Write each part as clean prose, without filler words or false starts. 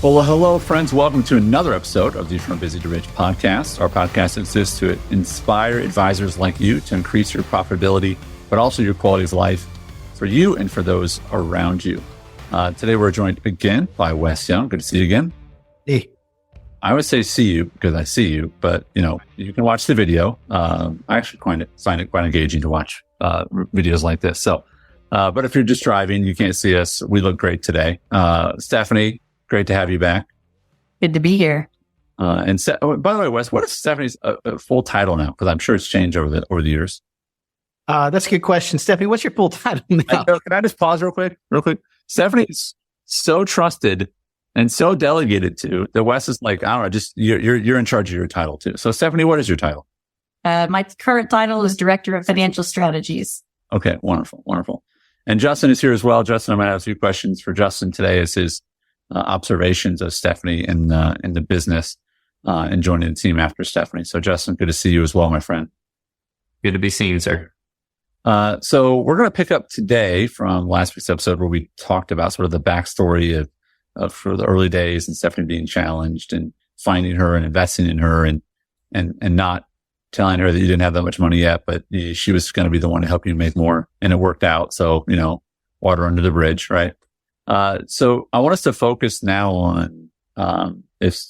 Well, hello, friends. Welcome to another episode of the From Busy to Rich podcast. Our podcast exists to inspire advisors like you to increase your profitability, but also your quality of life for you and for those around you. Today, we're joined again by Wes Young. Good to see you again. Hey. I would say see you because I see you, but you can watch the video. I actually find it quite engaging to watch videos like this. So, but if you're just driving, you can't see us. We look great today. Stephanie, great to have you back. Good to be here. By the way, Wes, what is Stephanie's full title now? Because I'm sure it's changed over the years. That's a good question. Stephanie, what's your full title now? Can I just pause real quick? Stephanie is so trusted and so delegated to that Wes is like, I don't know, just you're in charge of your title too. So Stephanie, what is your title? My current title is Director of Financial Strategies. Okay, wonderful. And Justin is here as well. Justin, I'm going to have a few questions for Justin today as his observations of Stephanie in the business and joining the team after Stephanie. So Justin, good to see you as well, my friend. Good to be seen, sir. So we're going to pick up today from last week's episode where we talked about sort of the backstory of for the early days and Stephanie being challenged and finding her and investing in her and not telling her that you didn't have that much money yet, but she was going to be the one to help you make more. And it worked out. So, water under the bridge, right? So I want us to focus now on, if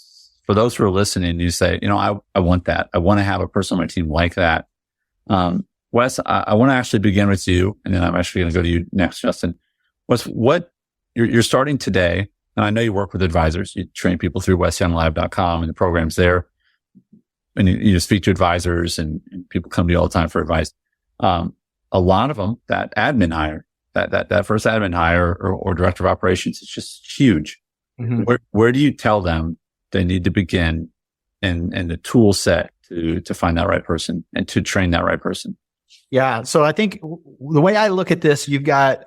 for those who are listening, you say, I want that. I want to have a person on my team like that. Wes, I want to actually begin with you, and then I'm actually going to go to you next, Justin. Wes, what you're starting today, and I know you work with advisors. You train people through wesyounglive.com and the programs there, and you speak to advisors, and people come to you all the time for advice. A lot of them, that admin hire, that first admin hire or director of operations, it's just huge. Mm-hmm. Where do you tell them they need to begin and the tool set to find that right person and to train that right person? Yeah. So I think the way I look at this, you've got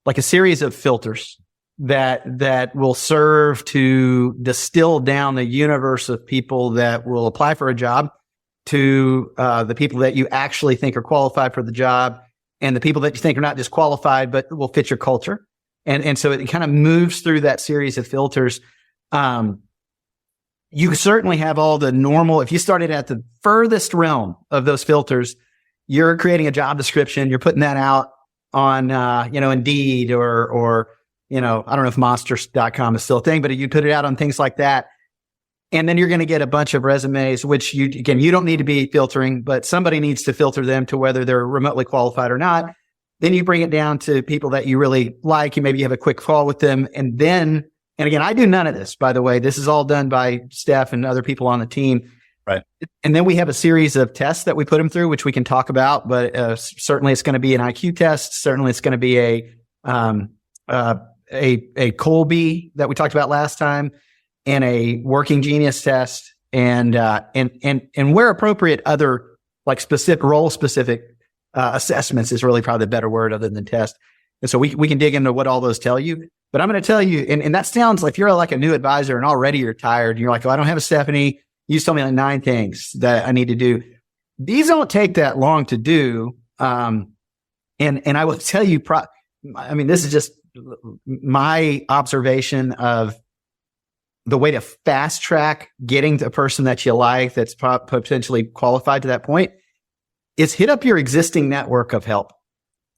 like a series of filters that will serve to distill down the universe of people that will apply for a job to the people that you actually think are qualified for the job and the people that you think are not just qualified, but will fit your culture. And so it kind of moves through that series of filters. You certainly have all the normal, if you started at the furthest realm of those filters, you're creating a job description, you're putting that out on, Indeed or, I don't know if monsters.com is still a thing, but you put it out on things like that. And then you're going to get a bunch of resumes, which you don't need to be filtering, but somebody needs to filter them to whether they're remotely qualified or not. Then you bring it down to people that you really like. You maybe have a quick call with them. And again, I do none of this, by the way. This is all done by Steph and other people on the team. Right. And then we have a series of tests that we put them through, which we can talk about, but certainly it's going to be an IQ test. Certainly it's going to be a Colby that we talked about last time, and a working genius test, and where appropriate, other like role specific assessments is really probably the better word other than test. And so we can dig into what all those tell you. But I'm going to tell you, and that sounds like you're like a new advisor and already you're tired. And you're like, oh, I don't have a Stephanie. You just told me like 9 things that I need to do. These don't take that long to do. And I will tell you, this is just my observation of the way to fast track getting to a person that you like, that's potentially qualified to that point, is hit up your existing network of help.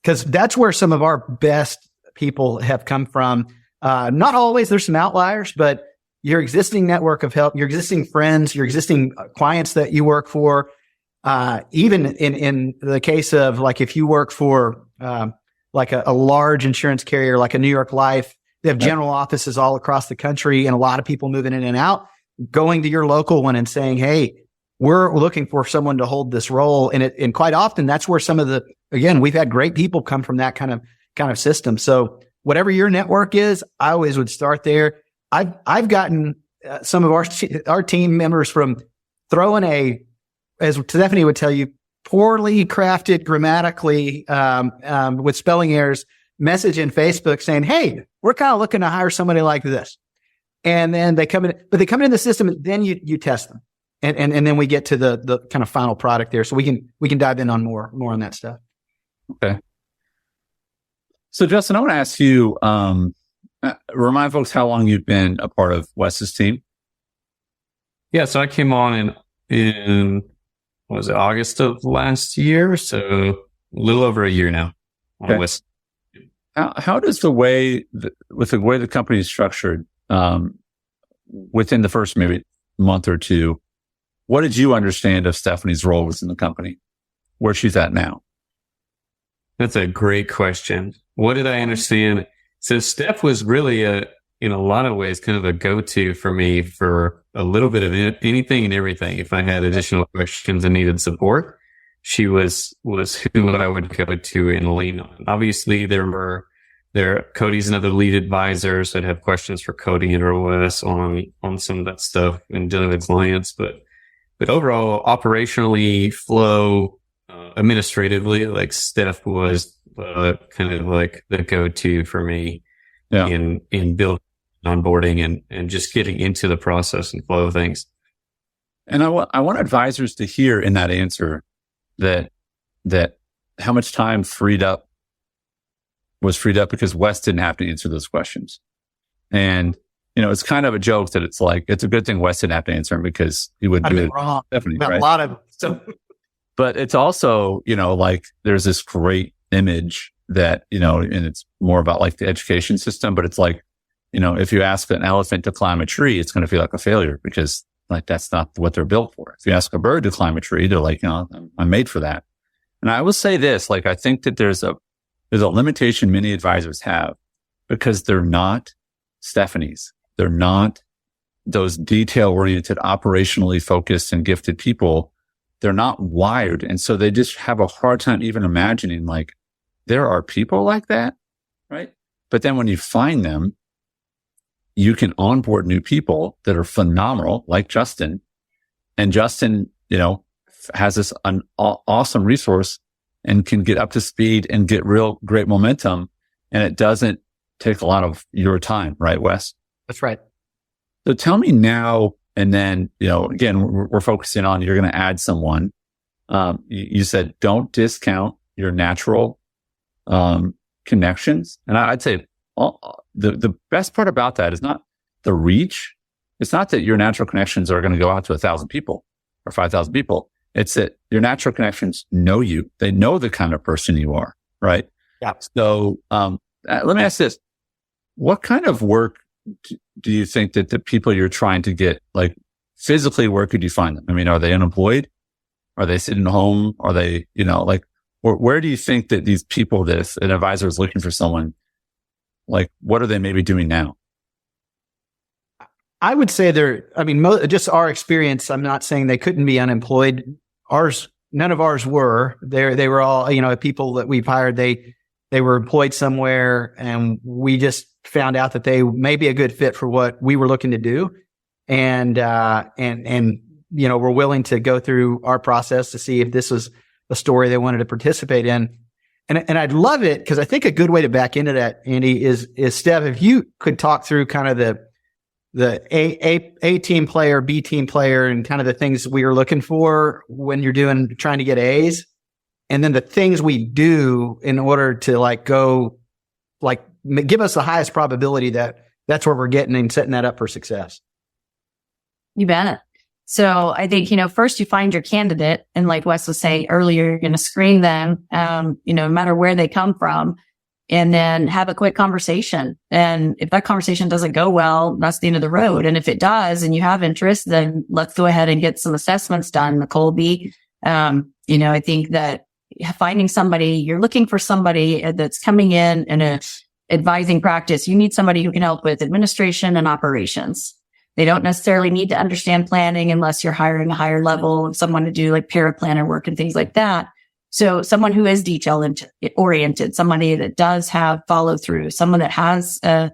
Because that's where some of our best people have come from. Not always, there's some outliers, but your existing network of help, your existing friends, your existing clients that you work for, even in the case of like if you work for like a large insurance carrier like a New York Life, they have general offices all across the country and a lot of people moving in and out, going to your local one and saying, hey, we're looking for someone to hold this role. And quite often that's where some of again, we've had great people come from that kind of system. So whatever your network is, I always would start there. I've gotten some of our team members from throwing as Stephanie would tell you, poorly crafted grammatically, with spelling errors, message in Facebook saying, hey, we're kind of looking to hire somebody like this. And then they come in the system and then you test them. And then we get to the kind of final product there. So we can dive in on more on that stuff. Okay. So Justin, I want to ask you, Remind folks how long you've been a part of Wes's team. Yeah, so I came on in what was it, August of last year? So a little over a year now on Okay. Wes. How does with the way the company is structured, within the first maybe month or two, what did you understand of Stephanie's role within the company, where she's at now? That's a great question. What did I understand? So Steph was really in a lot of ways, kind of a go-to for me for a little bit of anything and everything. If I had additional questions and needed support, she was who I would go to and lean on. Obviously, there are Cody's and other lead advisors that have questions for Cody and OS on some of that stuff and dealing with clients. But overall, operationally, flow, administratively, like Steph was kind of like the go-to for me in building, onboarding, and just getting into the process and flow of things. And I want advisors to hear in that answer that how much time was freed up because Wes didn't have to answer those questions. And, it's kind of a joke that it's like, it's a good thing Wes didn't have to answer them because he would do it. Wrong. Definitely, right? A lot of so. But it's also, like there's this great image that, and it's more about like the education system, but it's like, if you ask an elephant to climb a tree, it's going to feel like a failure because like that's not what they're built for. If you ask a bird to climb a tree, they're like, I'm made for that. And I will say this, like, I think that there's a limitation many advisors have because they're not Stephanie's. They're not those detail-oriented, operationally focused and gifted people. They're not wired. And so they just have a hard time even imagining like there are people like that, right? But then when you find them, you can onboard new people that are phenomenal, like Justin. And Justin, has this an awesome resource and can get up to speed and get real great momentum. And it doesn't take a lot of your time, right, Wes? That's right. So tell me now, and then, again, we're focusing on, you're going to add someone. You said, don't discount your natural, connections. And I'd say the best part about that is not the reach. It's not that your natural connections are going to go out to 1,000 people or 5,000 people. It's that your natural connections know you. They know the kind of person you are, right? Yeah. So, let me ask this. What kind of work do you think that the people you're trying to get, like physically, where could you find them? I mean, are they unemployed? Are they sitting home? Are they, where do you think that these people, an advisor is looking for someone, like, what are they maybe doing now? I would say just our experience. I'm not saying they couldn't be unemployed. None of ours were. They were all, people that we've hired. They were employed somewhere, and we just found out that they may be a good fit for what we were looking to do, and we're willing to go through our process to see if this was a story they wanted to participate in. And I'd love it because I think a good way to back into that, Andy, is Steph, if you could talk through kind of the A team player, B team player, and kind of the things we are looking for when you're trying to get A's, and then the things we do in order to give us the highest probability that that's where we're getting and setting that up for success. You bet. So I think, first you find your candidate, and like Wes was saying earlier, you're going to screen them, no matter where they come from, and then have a quick conversation. And if that conversation doesn't go well, that's the end of the road. And if it does, and you have interest, then let's go ahead and get some assessments done, Colby. I think that finding somebody, you're looking for somebody that's coming in a advising practice. You need somebody who can help with administration and operations. They don't necessarily need to understand planning unless you're hiring a higher level of someone to do like paraplanner work and things like that. So someone who is detail oriented, somebody that does have follow through, someone that has a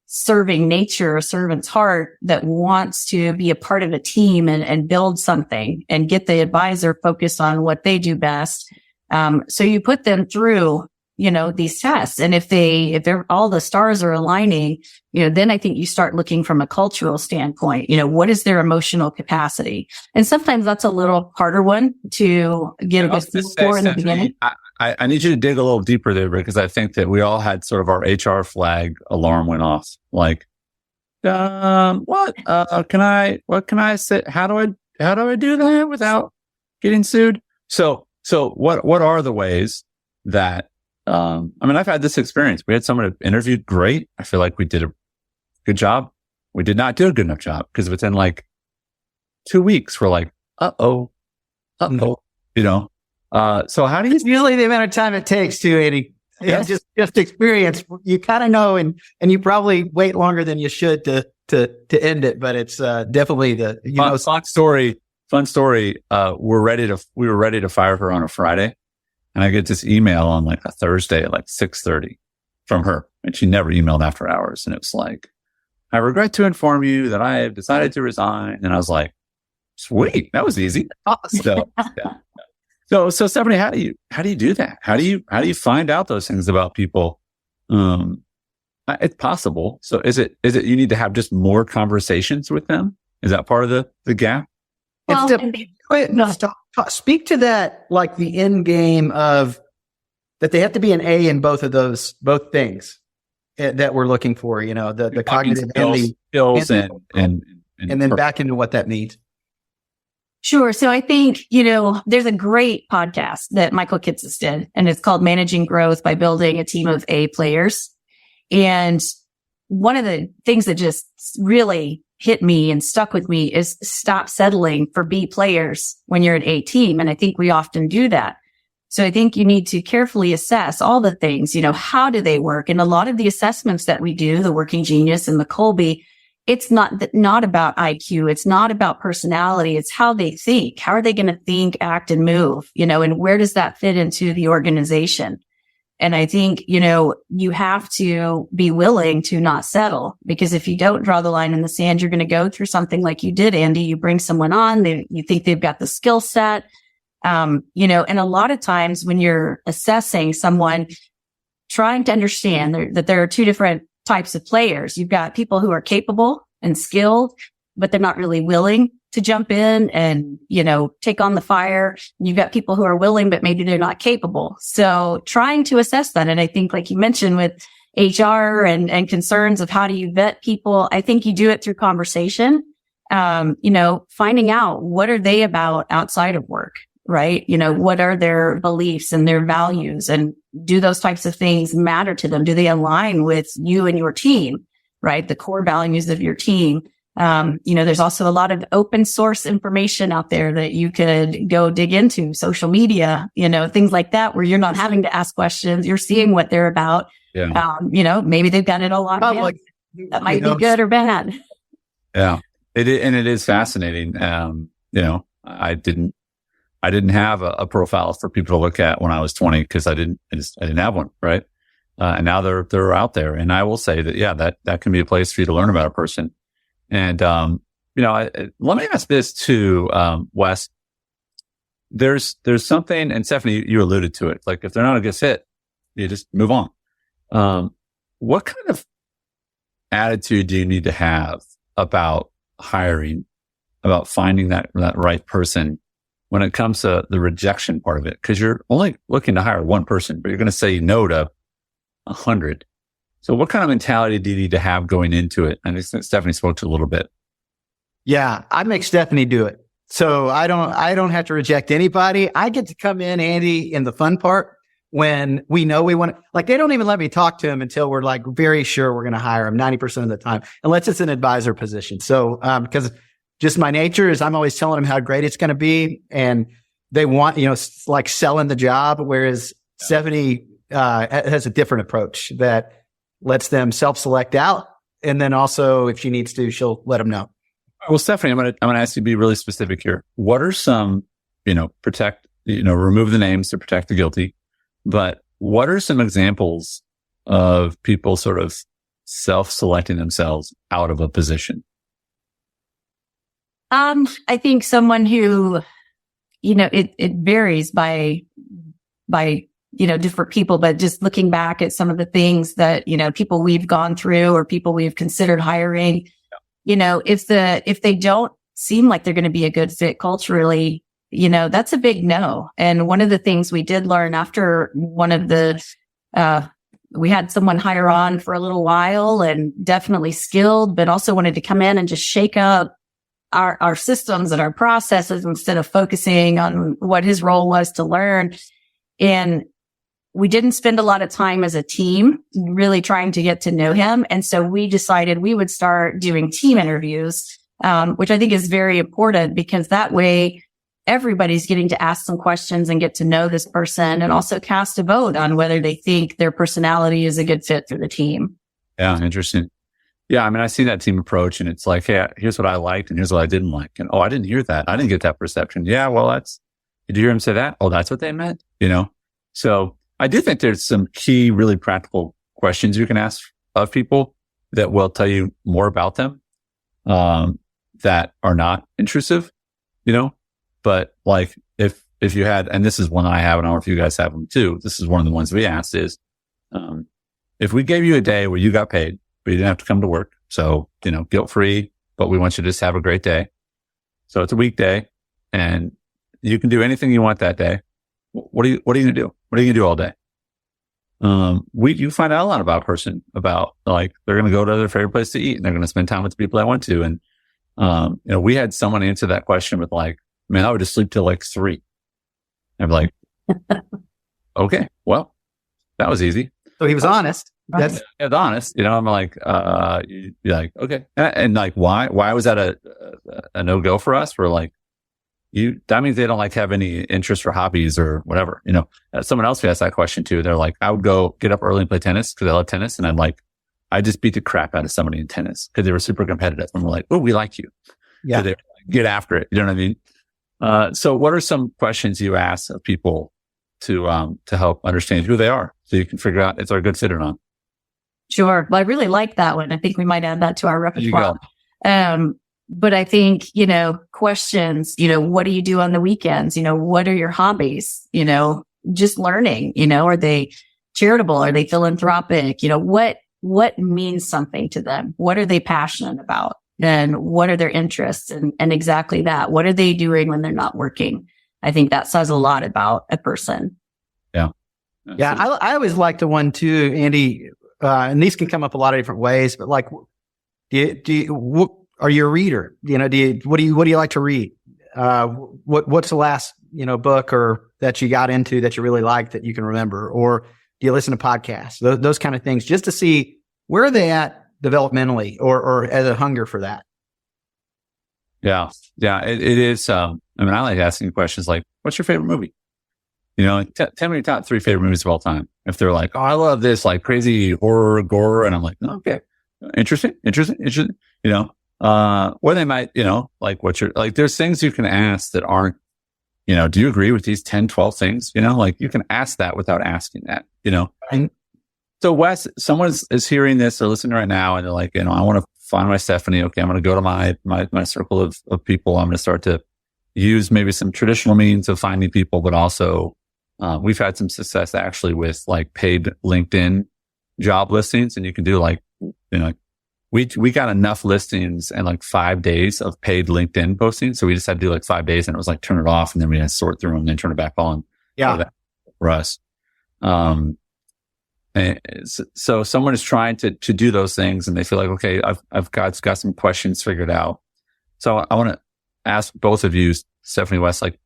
serving nature, a servant's heart, that wants to be a part of a team and build something and get the advisor focused on what they do best. So you put them through these tests. And if they're all the stars are aligning, then I think you start looking from a cultural standpoint, what is their emotional capacity? And sometimes that's a little harder one to get a good feel for in the beginning. I need you to dig a little deeper there, because I think that we all had sort of our HR flag alarm went off. Like, what can I say? How do I do that without getting sued? So what are the ways that, I've had this experience. We had someone who interviewed great. I feel like we did a good job. We did not do a good enough job, because within like 2 weeks, we're like, so how do you? It's usually the amount of time it takes to, Andy. Yes. Just experience. You kind of know, and you probably wait longer than you should to end it. But it's definitely fun story. We were ready to fire her on a Friday, and I get this email on like a Thursday at like 6:30 from her, and she never emailed after hours, and it was like, "I regret to inform you that I have decided to resign." And I was like, "Sweet, that was easy." So, yeah. So Stephanie, how do you do that? How do you find out those things about people? It's possible. So is it you need to have just more conversations with them? Is that part of the gap? Well, Speak to that, like the end game of that they have to be an A in both things that we're looking for. The cognitive skills and then back into what that means. Sure. So I think, there's a great podcast that Michael Kitces did, and it's called Managing Growth by Building a Team of A Players. And one of the things that just really hit me and stuck with me is stop settling for B players when you're an A team. And I think we often do that. So I think you need to carefully assess all the things, how do they work? And a lot of the assessments that we do, the Working Genius and the Kolbe, it's not about IQ. It's not about personality. It's how they think. How are they going to think, act, and move? And where does that fit into the organization? And I think, you have to be willing to not settle, because if you don't draw the line in the sand, you're going to go through something like you did, Andy. You bring someone on, you think they've got the skill set, and a lot of times when you're assessing someone, trying to understand that there are two different types of players. You've got people who are capable and skilled, but they're not really willing to jump in and, take on the fire. You've got people who are willing, but maybe they're not capable. So trying to assess that. And I think, like you mentioned with HR and concerns of how do you vet people, I think you do it through conversation, finding out what are they about outside of work, right? What are their beliefs and their values, and do those types of things matter to them? Do they align with you and your team, right? The core values of your team. There's also a lot of open source information out there that you could go dig into, social media, things like that, where you're not having to ask questions. You're seeing what they're about. Yeah. Maybe they've got it all on hand. That might be good or bad. Yeah. It is fascinating. I didn't have a profile for people to look at when I was 20, because I didn't have one. Right. And now they're out there. And I will say that, yeah, that can be a place for you to learn about a person. And, let me ask this too, Wes. There's something, and Stephanie, you alluded to it. Like, if they're not a good fit, you just move on. What kind of attitude do you need to have about hiring, about finding that right person when it comes to the rejection part of it? Because you're only looking to hire one person, but you're going to say no to 100. So what kind of mentality do you need to have going into it? I think Stephanie spoke to a little bit. Yeah, I make Stephanie do it. So I don't have to reject anybody. I get to come in, Andy, in the fun part when we know we want to, like, they don't even let me talk to him until we're like very sure we're going to hire him 90% of the time, unless it's an advisor position. So, because just my nature is I'm always telling them how great it's going to be, and they want, like selling the job. Whereas Stephanie, has a different approach that lets them self-select out. And then also, if she needs to, she'll let them know. Well, Stephanie, I'm going to ask you to be really specific here. What are some, remove the names to protect the guilty, but what are some examples of people sort of self-selecting themselves out of a position? I think someone who, it varies by different people, but just looking back at some of the things that, people we've gone through or people we've considered hiring, if they don't seem like they're going to be a good fit culturally, that's a big no. And one of the things we did learn after we had someone hire on for a little while and definitely skilled, but also wanted to come in and just shake up our systems and our processes instead of focusing on what his role was to learn. And we didn't spend a lot of time as a team really trying to get to know him. And so we decided we would start doing team interviews, which I think is very important because that way everybody's getting to ask some questions and get to know this person and also cast a vote on whether they think their personality is a good fit for the team. Yeah, interesting. Yeah, I mean, I see that team approach and it's like, hey, here's what I liked and here's what I didn't like. And, oh, I didn't hear that. I didn't get that perception. Yeah, well, did you hear him say that? Oh, that's what they meant, So I do think there's some key, really practical questions you can ask of people that will tell you more about them, that are not intrusive, But like if you had, and this is one I have, and I don't know if you guys have them too. This is one of the ones we asked is, if we gave you a day where you got paid, but you didn't have to come to work. So, guilt free, but we want you to just have a great day. So it's a weekday and you can do anything you want that day. What are you going to do? What are you going to do all day? You find out a lot about a person, about like, they're going to go to their favorite place to eat and they're going to spend time with the people they want to. And, we had someone answer that question with like, man, I would just sleep till like 3. I'm like, okay, well, that was easy. So he was honest. That's honest. I'm like, you're like, okay. And like, why was that a no-go for us? We're like, that means they don't like have any interest or hobbies or whatever. Someone else who asked that question too. They're like, I would go get up early and play tennis because I love tennis. And I just beat the crap out of somebody in tennis because they were super competitive. And we're like, oh, we like you. Yeah. So they like, get after it. You know what I mean? So what are some questions you ask of people to help understand who they are so you can figure out if they're a good fit or not? Sure. Well, I really like that one. I think we might add that to our repertoire. But I think, questions, what do you do on the weekends? What are your hobbies? Just learning, are they charitable? Are they philanthropic? What means something to them? What are they passionate about? And what are their interests? And exactly that. What are they doing when they're not working? I think that says a lot about a person. Yeah. Yeah. I always like the one too, Andy, and these can come up a lot of different ways, but like, are you a reader? What do you like to read? What's the last, book or that you got into that you really liked that you can remember? Or do you listen to podcasts? Those kind of things, just to see where are they at developmentally or as a hunger for that. Yeah. Yeah. It is. I like asking questions like, what's your favorite movie? Tell me your top 3 favorite movies of all time. If they're like, oh, I love this like crazy horror gore. And I'm like, oh, okay. Interesting. Or they might, like what's your, like, there's things you can ask that aren't, do you agree with these 10, 12 things? Like you can ask that without asking that, And so Wes, someone is hearing this or listening right now and they're like, I want to find my Stephanie. Okay. I'm going to go to my circle of people. I'm going to start to use maybe some traditional means of finding people, but also, we've had some success actually with like paid LinkedIn job listings. And you can do like, we got enough listings and like 5 days of paid LinkedIn postings. So we just had to do like 5 days and it was like, turn it off. And then we had to sort through them and then turn it back on. Yeah. For us. So someone is trying to do those things and they feel like, okay, I've got some questions figured out. So I want to ask both of you, Stephanie, Wes, like,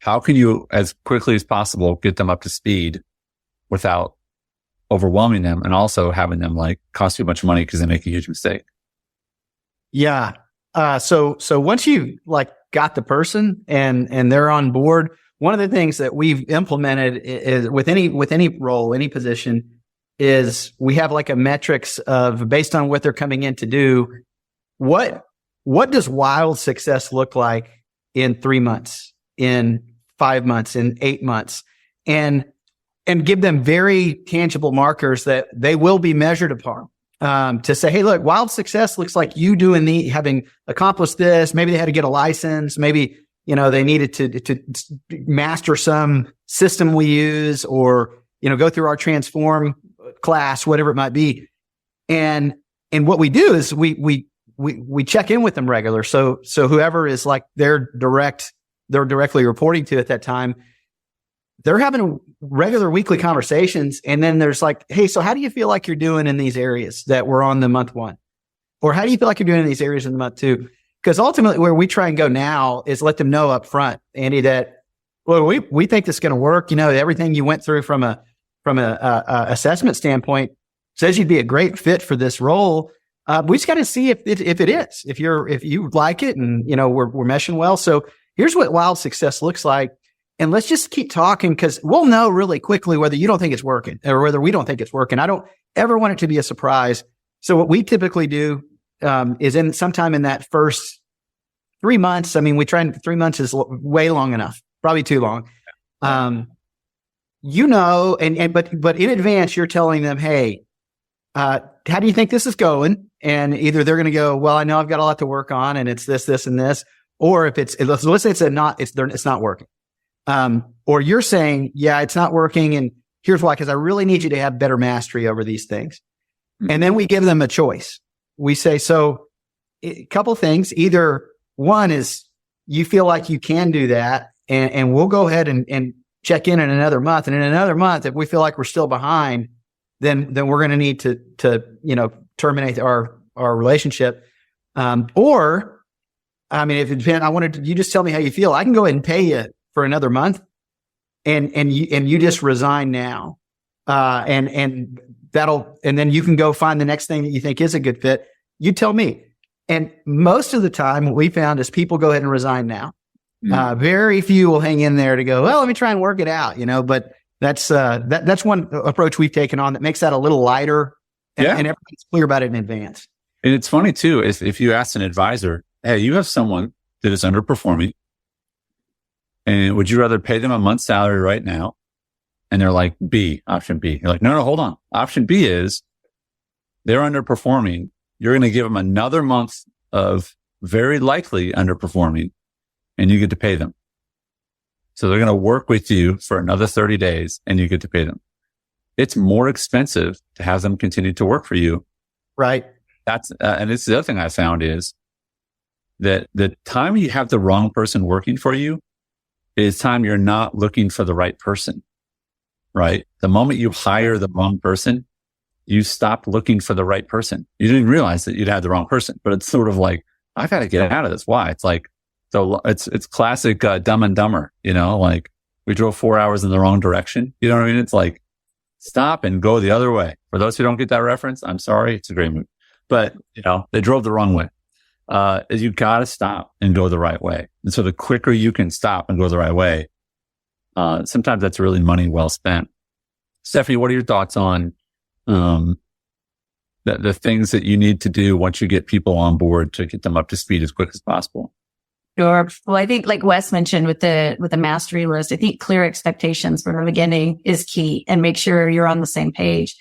how can you as quickly as possible get them up to speed without overwhelming them and also having them like cost you a bunch of money because they make a huge mistake? Yeah. So once you like got the person and they're on board, one of the things that we've implemented is with any role, any position, is we have like a metrics of based on what they're coming in to do. What does wild success look like in 3 months, in 5 months, in 8 months, and give them very tangible markers that they will be measured upon. To say, hey, look, wild success looks like you doing having accomplished this. Maybe they had to get a license. Maybe, they needed to master some system we use, or, go through our transform class, whatever it might be. And what we do is we check in with them regular. So whoever is like they're directly reporting to at that time, they're having regular weekly conversations. And then there's like, hey, so how do you feel like you're doing in these areas that we're on the month one? Or how do you feel like you're doing in these areas in the month two? Because ultimately where we try and go now is let them know up front, Andy, that, well, we think this is going to work. Everything you went through from a assessment standpoint says you'd be a great fit for this role. We just got to see if it is, if you like it, and, we're meshing well. So here's what wild success looks like. And let's just keep talking, because we'll know really quickly whether you don't think it's working or whether we don't think it's working. I don't ever want it to be a surprise. So what we typically do is in sometime in that first 3 months. I mean, 3 months is way long enough, probably too long. But in advance, you're telling them, hey, how do you think this is going? And either they're going to go, well, I know I've got a lot to work on, and it's this, and this, or if let's say it's not working. Or you're saying, yeah, it's not working, and here's why, because I really need you to have better mastery over these things. Mm-hmm. And then we give them a choice. We say, so a couple things. Either one is you feel like you can do that, and we'll go ahead and check in another month. And in another month, if we feel like we're still behind, then we're going to need to terminate our relationship. Or, I mean, if it depends, you just tell me how you feel. I can go ahead and pay you for another month, and you just resign now. And then you can go find the next thing that you think is a good fit. You tell me. And most of the time, what we found is people go ahead and resign now. Mm-hmm. Very few will hang in there to go, well, let me try and work it out, but that's one approach we've taken on that makes that a little lighter, and everybody's clear about it in advance. And it's funny too, if you ask an advisor, hey, you have someone that is underperforming, and would you rather pay them a month's salary right now? And they're like, option B. You're like, no, hold on. Option B is they're underperforming. You're going to give them another month of very likely underperforming, and you get to pay them. So they're going to work with you for another 30 days, and you get to pay them. It's more expensive to have them continue to work for you. Right. And it's the other thing I found is that the time you have the wrong person working for you is time you're not looking for the right person, right? The moment you hire the wrong person, you stop looking for the right person. You didn't realize that you'd had the wrong person, but it's sort of like, I got to get out of this. Why? It's like, so it's classic Dumb and Dumber, like we drove 4 hours in the wrong direction. You know what I mean? It's like, stop and go the other way. For those who don't get that reference, I'm sorry. It's a great movie, but they drove the wrong way. You got to stop and go the right way. And so the quicker you can stop and go the right way, sometimes that's really money well spent. Stephanie, what are your thoughts on the things that you need to do once you get people on board to get them up to speed as quick as possible? Sure. Well, I think like Wes mentioned with the mastery list, I think clear expectations from the beginning is key, and make sure you're on the same page.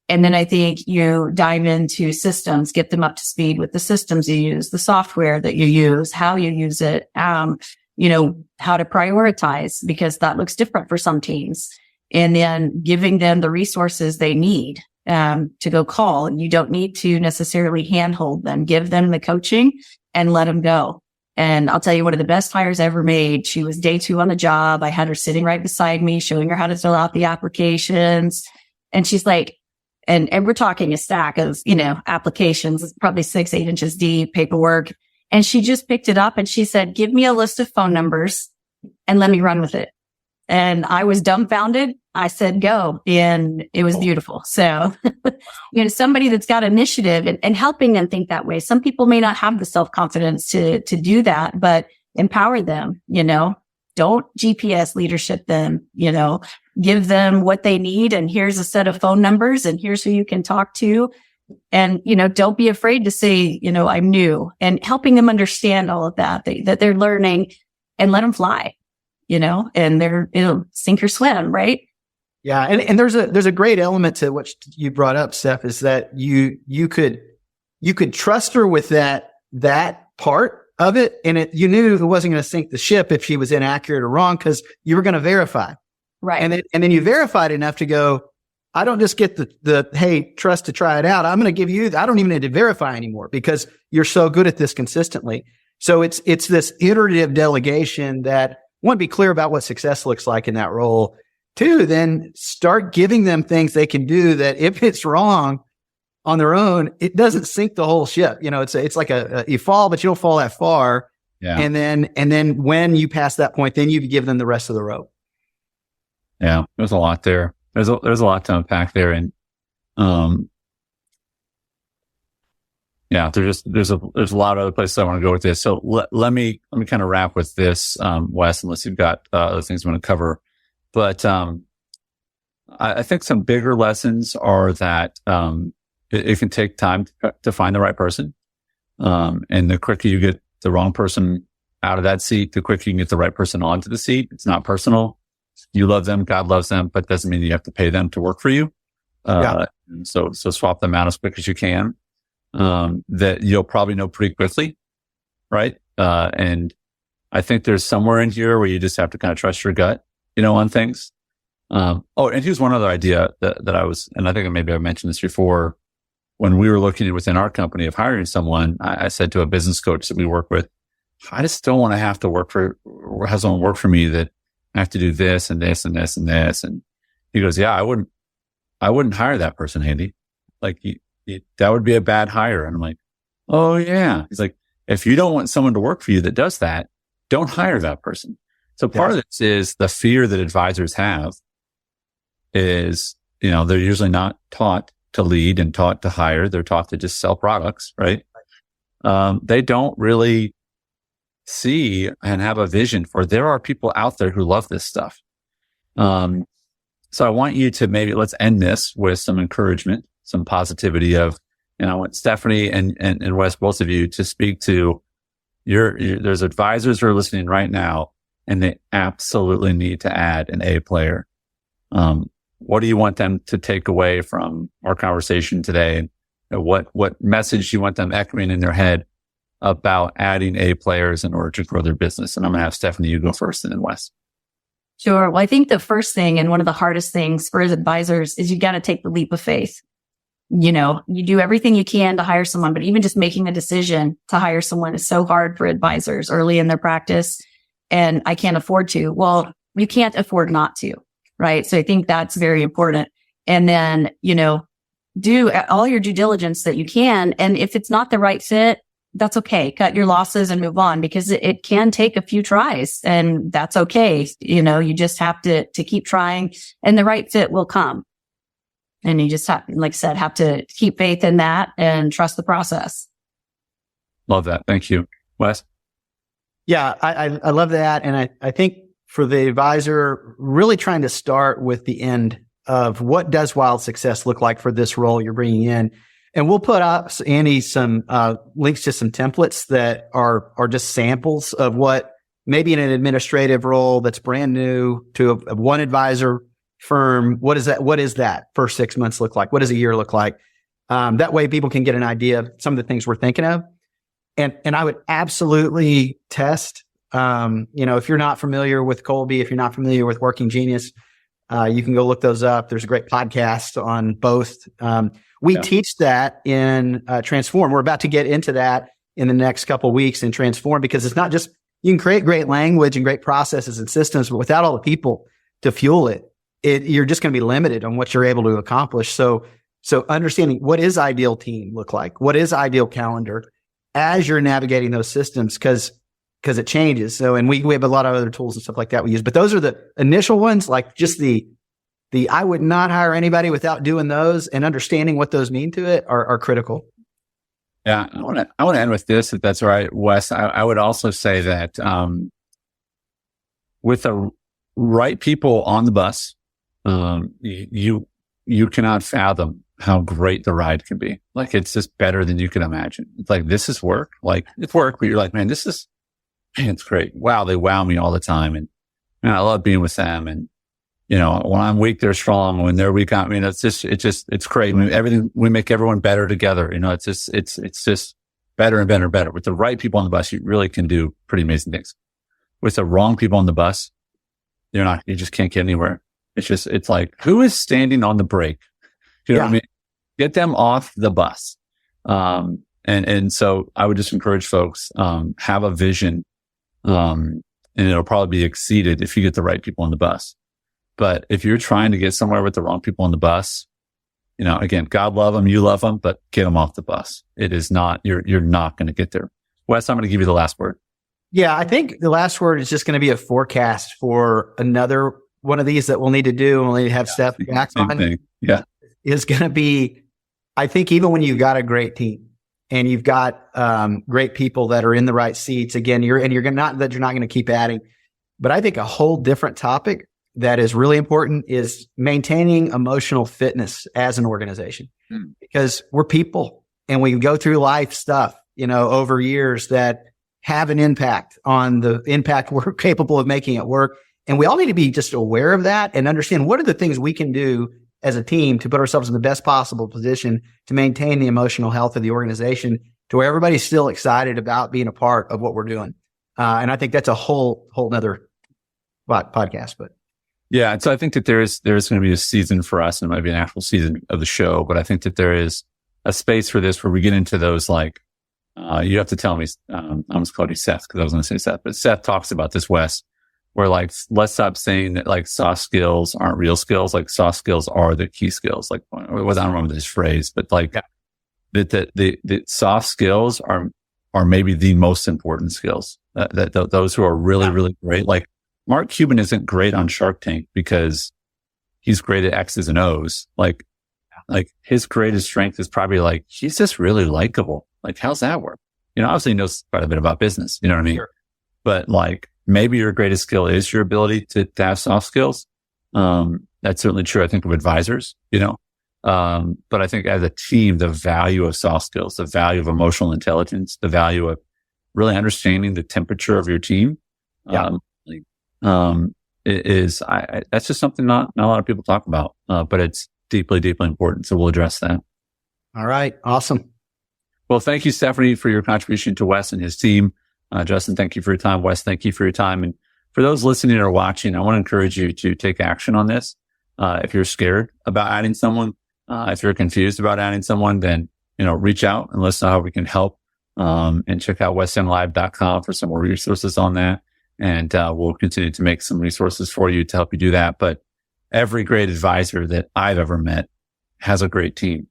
And then I think you dive into systems, get them up to speed with the systems you use, the software that you use, how you use it, how to prioritize, because that looks different for some teams. And then giving them the resources they need to go call. And you don't need to necessarily handhold them. Give them the coaching and let them go. And I'll tell you, one of the best hires I ever made, she was day 2 on the job. I had her sitting right beside me, showing her how to fill out the applications. And she's like, and we're talking a stack of, applications, probably 6-8 inches deep, paperwork. And she just picked it up and she said, give me a list of phone numbers and let me run with it. And I was dumbfounded. I said, go. And it was beautiful. So, somebody that's got initiative and helping them think that way. Some people may not have the self-confidence to do that, but empower them, don't GPS leadership them, give them what they need. And here's a set of phone numbers and here's who you can talk to. And, don't be afraid to say, I'm new, and helping them understand all of that they're learning, and let them fly, and it'll sink or swim. Right. Yeah. And there's a great element to what you brought up, Steph, is that you could trust her with that part of it. And you knew it wasn't going to sink the ship if she was inaccurate or wrong, because you were going to verify. Right. And then you verified enough to go, I don't just get the hey, trust to try it out. I'm going to give you, I don't even need to verify anymore because you're so good at this consistently. So it's this iterative delegation that, one, be clear about what success looks like in that role. Two, then start giving them things they can do that if it's wrong on their own, it doesn't sink the whole ship. It's like you fall, but you don't fall that far. Yeah. And then when you pass that point, then you give them the rest of the rope. Yeah. There's a lot there. There's a lot to unpack there. And, yeah, there's a lot of other places I want to go with this. So let me kind of wrap with this, Wes, unless you've got other things you want to cover. But, I think some bigger lessons are that, it can take time to find the right person. And the quicker you get the wrong person out of that seat, the quicker you can get the right person onto the seat. It's not personal. You love them, God loves them, but doesn't mean you have to pay them to work for you. So swap them out as quick as you can. That you'll probably know pretty quickly, right? And I think there's somewhere in here where you just have to kind of trust your gut, on things. And here's one other idea that and I think maybe I mentioned this before. When we were looking within our company of hiring someone, I said to a business coach that we work with, I just don't want to have to have someone work for me that I have to do this and this and this and this. And he goes, yeah, I wouldn't hire that person, Andy. Like that would be a bad hire. And I'm like, oh yeah. He's like, if you don't want someone to work for you that does that, don't hire that person. So part of this is the fear that advisors have is, they're usually not taught to lead and taught to hire. They're taught to just sell products, right? They don't really see and have a vision for there are people out there who love this stuff. So I want you to let's end this with some encouragement, some positivity I want Stephanie and Wes, both of you, to speak to there's advisors who are listening right now, and they absolutely need to add an A player. What do you want them to take away from our conversation today? What message do you want them echoing in their head about adding A players in order to grow their business? And I'm going to have Stephanie, you go first, and then Wes. Sure. Well, I think the first thing and one of the hardest things for advisors is you got to take the leap of faith. You do everything you can to hire someone, but even just making a decision to hire someone is so hard for advisors early in their practice. And I can't afford to. Well, you can't afford not to, right? So I think that's very important. And then, do all your due diligence that you can. And if it's not the right fit, that's okay. Cut your losses and move on, because it can take a few tries, and that's okay. You just have to keep trying, and the right fit will come. And you just have, like I said, have to keep faith in that and trust the process. Love that. Thank you. Wes? Yeah, I love that. And I think for the advisor, really trying to start with the end of what does wild success look like for this role you're bringing in. And we'll put up, Andy, some links to some templates that are just samples of what maybe in an administrative role that's brand new to a one advisor firm. What is that first 6 months look like? What does a year look like? That way people can get an idea of some of the things we're thinking of. And I would absolutely test, if you're not familiar with Kolbe, if you're not familiar with Working Genius, you can go look those up. There's a great podcast on both. We teach that in Transform. We're about to get into that in the next couple of weeks in Transform, because it's not just, you can create great language and great processes and systems, but without all the people to fuel it, you're just going to be limited on what you're able to accomplish. So understanding what is ideal team look like, what is ideal calendar as you're navigating those systems, because it changes. So, and we have a lot of other tools and stuff like that we use, but those are the initial ones, like just the I would not hire anybody without doing those, and understanding what those mean to it are critical. Yeah. I want to end with this, if that's all right, Wes. I would also say that, with the right people on the bus, you cannot fathom how great the ride can be. Like, it's just better than you can imagine. It's like, this is work. Like, it's work, but you're like, man, it's great. Wow. They wow me all the time. And I love being with them. And, when I'm weak, they're strong. When they're weak, it's great. We make everyone better together. It's just better and better and better. With the right people on the bus, you really can do pretty amazing things. With the wrong people on the bus, you just can't get anywhere. It's like, who is standing on the brake? You know what I mean? Get them off the bus. And so I would just encourage folks, have a vision, and it'll probably be exceeded if you get the right people on the bus. But if you're trying to get somewhere with the wrong people on the bus, again, God love them, you love them, but get them off the bus. It is not, you're not going to get there. Wes, I'm going to give you the last word. Yeah, I think the last word is just going to be a forecast for another one of these that we'll need to do. And we'll need to have Steph back on. Thing. Yeah. Is going to be, I think even when you've got a great team and you've got great people that are in the right seats, again, you're not going to keep adding. But I think a whole different topic that is really important is maintaining emotional fitness as an organization, because we're people and we go through life stuff, over years that have an impact on the impact we're capable of making at work. And we all need to be just aware of that and understand what are the things we can do as a team to put ourselves in the best possible position to maintain the emotional health of the organization to where everybody's still excited about being a part of what we're doing. And I think that's a whole nother podcast, but. Yeah. And so I think that there's going to be a season for us, and it might be an actual season of the show, but I think that there is a space for this where we get into those, like, you have to tell me, I almost called you Seth because I was going to say Seth, but Seth talks about this, Wes, where like, let's stop saying that like soft skills aren't real skills. Like soft skills are the key skills. Like, I don't remember this phrase, but like that the soft skills are maybe the most important skills that those who are really, really great. Like Mark Cuban isn't great on Shark Tank because he's great at X's and O's. Like his greatest strength is probably like, he's just really likable. Like, how's that work? Obviously he knows quite a bit about business. You know what I mean? Sure. But like, maybe your greatest skill is your ability to have soft skills. That's certainly true, I think, of advisors, but I think as a team, the value of soft skills, the value of emotional intelligence, the value of really understanding the temperature of your team. That's just something not a lot of people talk about, but it's deeply, deeply important. So we'll address that. All right. Awesome. Well, thank you, Stephanie, for your contribution to Wes and his team. Justin, thank you for your time. Wes, thank you for your time. And for those listening or watching, I want to encourage you to take action on this. If you're scared about adding someone, if you're confused about adding someone, then, reach out and let us know how we can help. And check out westnlive.com for some more resources on that. And, we'll continue to make some resources for you to help you do that. But every great advisor that I've ever met has a great team.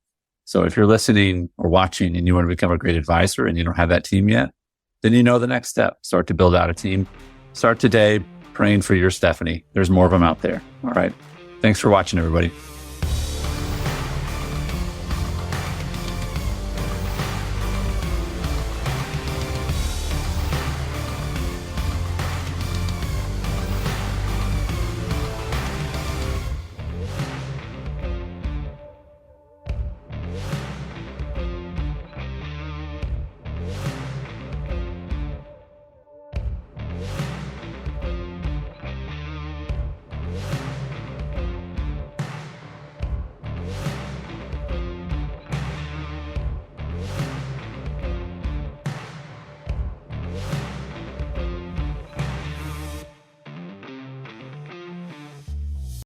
So if you're listening or watching and you want to become a great advisor and you don't have that team yet, then the next step. Start to build out a team. Start today praying for your Stephanie. There's more of them out there. All right. Thanks for watching, everybody.